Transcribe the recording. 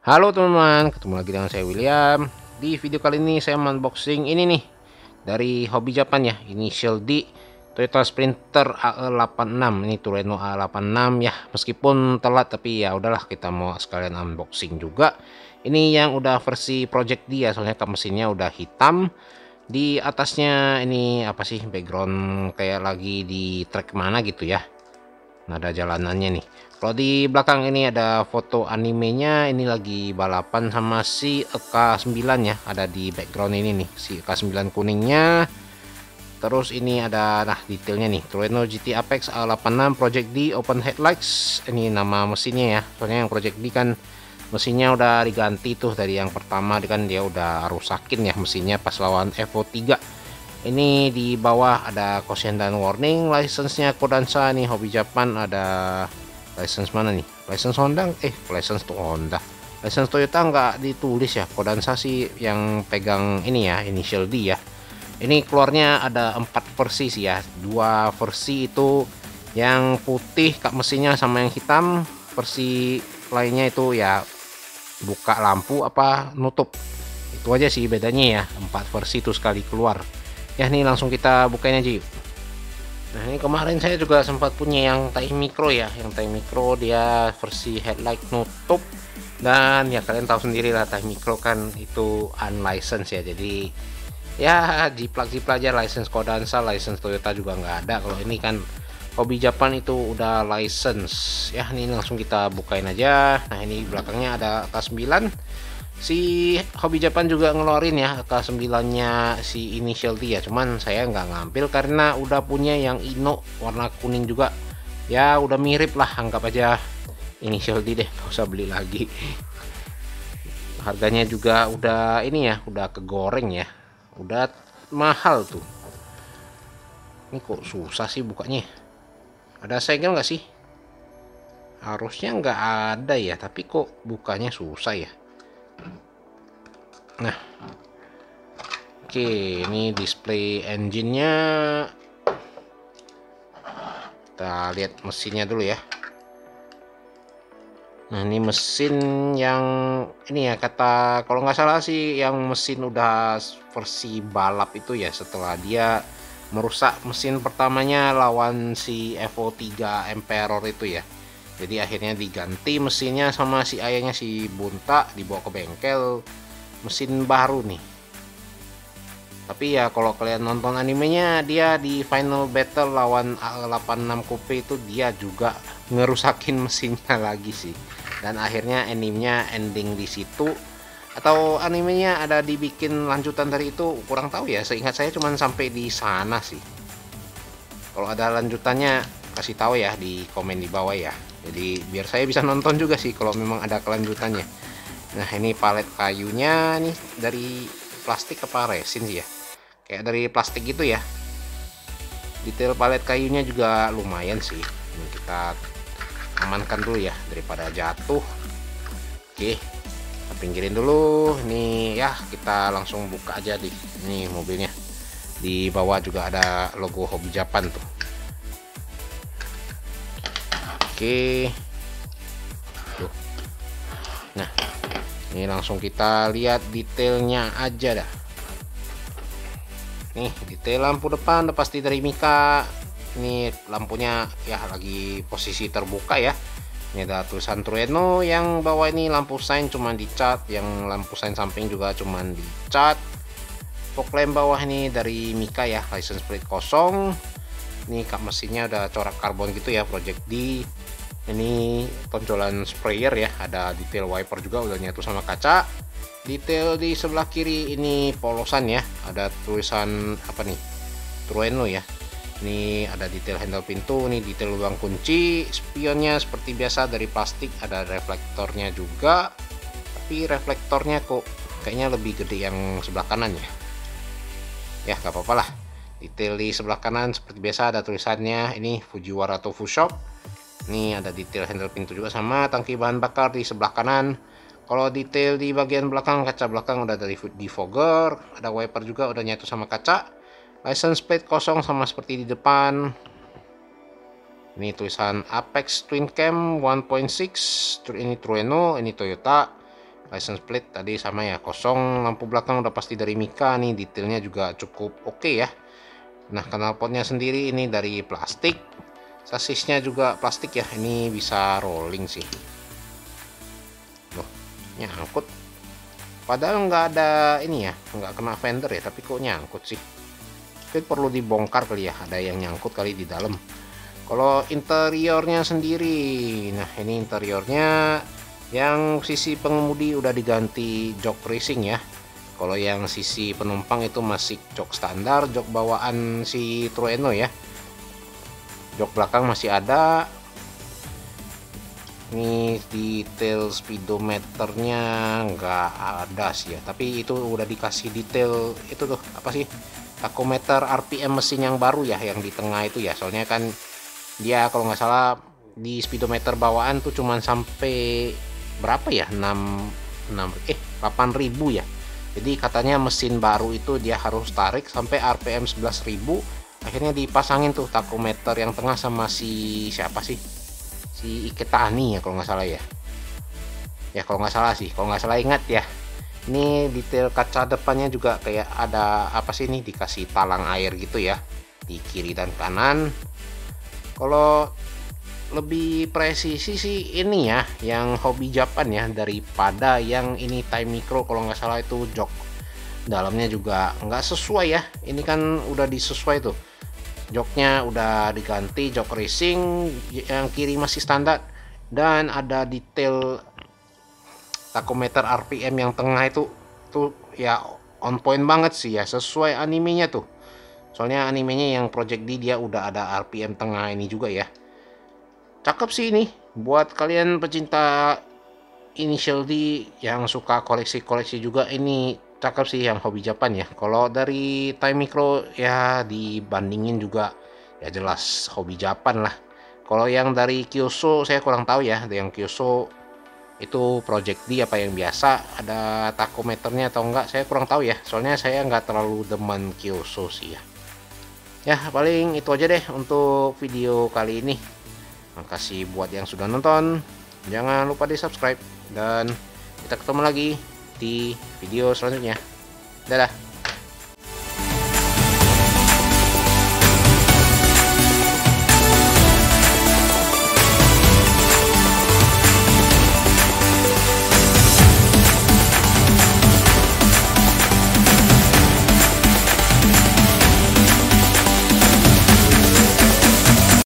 Halo teman-teman, ketemu lagi dengan saya William. Di video kali ini saya unboxing ini nih dari Hobi Japan ya, Initial D Toyota Sprinter AE86. Ini Torino A86 ya. Meskipun telat tapi ya udahlah, kita mau sekalian unboxing juga. Ini yang udah versi Project D ya, soalnya kap mesinnya udah hitam. Di atasnya ini apa sih, background kayak lagi di trek mana gitu ya. Nah, ada jalanannya nih. Kalau di belakang ini ada foto animenya, ini lagi balapan sama si EK9 ya. Ada di background ini nih, si EK9 kuningnya. Terus ini ada nah detailnya nih, Torino GT Apex A86 Project D Open Headlights. Ini nama mesinnya ya. Soalnya yang Project D kan mesinnya udah diganti tuh dari yang pertama, kan dia udah rusakin ya mesinnya pas lawan Evo 3. Ini di bawah ada caution dan warning, license-nya Kodansha nih, Hobi Japan. Ada license mana nih, license Honda, license tuh Honda, license Toyota nggak ditulis ya. Kodansha sih yang pegang ini ya, Initial D ya. Ini keluarnya ada 4 versi sih ya, 2 versi itu yang putih kap mesinnya sama yang hitam. Versi lainnya itu ya buka lampu apa nutup, itu aja sih bedanya ya. 4 versi itu sekali keluar ya. Nih langsung kita bukain aja yuk. Nah, ini kemarin saya juga sempat punya yang Tai Micro ya, yang Tai Micro dia versi headlight nutup. Dan ya kalian tahu sendiri lah, Tai Micro kan itu unlicensed ya, jadi ya jiplak-jiplak aja. License Kodansha, license Toyota juga nggak ada. Kalau ini kan Hobi Japan itu udah license ya. Ini langsung kita bukain aja. Nah, ini belakangnya ada K9. Si Hobi Japan juga ngeluarin ya K9 nya si Initial D ya, cuman saya nggak ngambil karena udah punya yang Ino warna kuning juga ya, udah mirip lah, anggap aja Initial D deh, nggak usah beli lagi. Harganya juga udah ini ya, udah kegoreng ya, udah mahal tuh. Ini kok susah sih bukanya, ada segel nggak sih? Harusnya nggak ada ya, tapi kok bukanya susah ya. Nah, oke, ini display engine-nya. Kita lihat mesinnya dulu ya. Nah, ini mesin yang ini ya, kata kalau nggak salah sih yang mesin udah versi balap itu ya, setelah dia merusak mesin pertamanya lawan si Evo 3 Emperor itu ya. Jadi akhirnya diganti mesinnya sama si ayahnya si Bunta, dibawa ke bengkel, mesin baru nih. Tapi ya kalau kalian nonton animenya, dia di final battle lawan A86 Coupe itu dia juga ngerusakin mesinnya lagi sih. Dan akhirnya animenya ending di situ, atau animenya ada dibikin lanjutan dari itu, kurang tahu ya. Seingat saya cuman sampai di sana sih. Kalau ada lanjutannya kasih tahu ya di komen di bawah ya. Jadi biar saya bisa nonton juga sih kalau memang ada kelanjutannya. Nah, ini palet kayunya nih dari plastik apa resin sih ya, kayak dari plastik gitu ya. Detail palet kayunya juga lumayan sih. Ini kita amankan dulu ya daripada jatuh. Oke, kita pinggirin dulu. Ini ya, kita langsung buka aja di ini mobilnya. Di bawah juga ada logo Hobi Japan tuh. Oke, tuh. Nah, ini langsung kita lihat detailnya aja dah. Nih, detail lampu depan udah pasti dari Mika. Ini lampunya ya lagi posisi terbuka ya. Ini ada tulisan Trueno, yang bawah ini lampu sign cuma dicat, yang lampu sign samping juga cuma dicat. Fog lamp bawah ini dari Mika ya, license plate kosong. Ini kap mesinnya udah corak karbon gitu ya, Project D. Ini tonjolan sprayer ya, ada detail wiper juga udah nyatu sama kaca. Detail di sebelah kiri ini polosan ya, ada tulisan apa nih, Trueno ya. Ini ada detail handle pintu, ini detail lubang kunci. Spionnya seperti biasa dari plastik, ada reflektornya juga, tapi reflektornya kok kayaknya lebih gede yang sebelah kanan ya. Ya gak apa-apa lah. Detail di sebelah kanan seperti biasa ada tulisannya, ini Fujiwara Tofu Shop. Ini ada detail handle pintu juga sama tangki bahan bakar di sebelah kanan. Kalau detail di bagian belakang, kaca belakang udah dari defogger, ada wiper juga udah nyatu sama kaca. License plate kosong sama seperti di depan. Ini tulisan Apex Twin Cam 1.6, ini Trueno, ini Toyota. license plate tadi sama ya, kosong. Lampu belakang udah pasti dari Mika nih, detailnya juga cukup oke ya. Nah, knalpotnya sendiri ini dari plastik, sasisnya juga plastik ya, ini bisa rolling sih. Loh, nyangkut, padahal nggak ada ini ya, nggak kena fender ya, tapi kok nyangkut sih. Mungkin perlu dibongkar kali ya, ada yang nyangkut kali di dalam. Kalau interiornya sendiri, nah ini interiornya yang sisi pengemudi udah diganti jok racing ya. Kalau yang sisi penumpang itu masih jok standar, jok bawaan si Trueno ya. Jok belakang masih ada. Ini detail speedometernya nggak ada sih ya, tapi itu udah dikasih detail itu tuh apa sih, tachometer RPM mesin yang baru ya, yang di tengah itu ya. Soalnya kan dia kalau nggak salah di speedometer bawaan tuh cuman sampai berapa ya, 8.000 ya. Jadi katanya mesin baru itu dia harus tarik sampai RPM 11.000. Akhirnya dipasangin tuh tachometer yang tengah sama si siapa sih, si Iketani ya kalau nggak salah ya. Ya kalau nggak salah sih, kalau nggak salah ingat ya. Ini detail kaca depannya juga kayak ada apa sih, ini dikasih talang air gitu ya di kiri dan kanan. Kalau lebih presisi sih ini ya yang Hobby Japan ya, daripada yang ini Time Micro. Kalau nggak salah itu jok dalamnya juga nggak sesuai ya, ini kan udah disesuai tuh, joknya udah diganti jok racing, yang kiri masih standar, dan ada detail tachometer RPM yang tengah itu tuh ya on point banget sih ya, sesuai animenya tuh. Soalnya animenya yang Project D dia udah ada RPM tengah ini juga ya. Cakep sih ini buat kalian pecinta Initial D yang suka koleksi-koleksi juga, ini cakep sih yang Hobby Japan ya. Kalau dari Time Micro ya dibandingin juga ya jelas Hobby Japan lah. Kalau yang dari Kyosho saya kurang tahu ya, ada yang Kyosho itu Project D apa yang biasa ada tachometernya atau enggak, saya kurang tahu ya. Soalnya saya nggak terlalu demen Kyosho sih ya. Ya paling itu aja deh untuk video kali ini. Makasih buat yang sudah nonton, jangan lupa di subscribe, dan kita ketemu lagi di video selanjutnya. Dadah.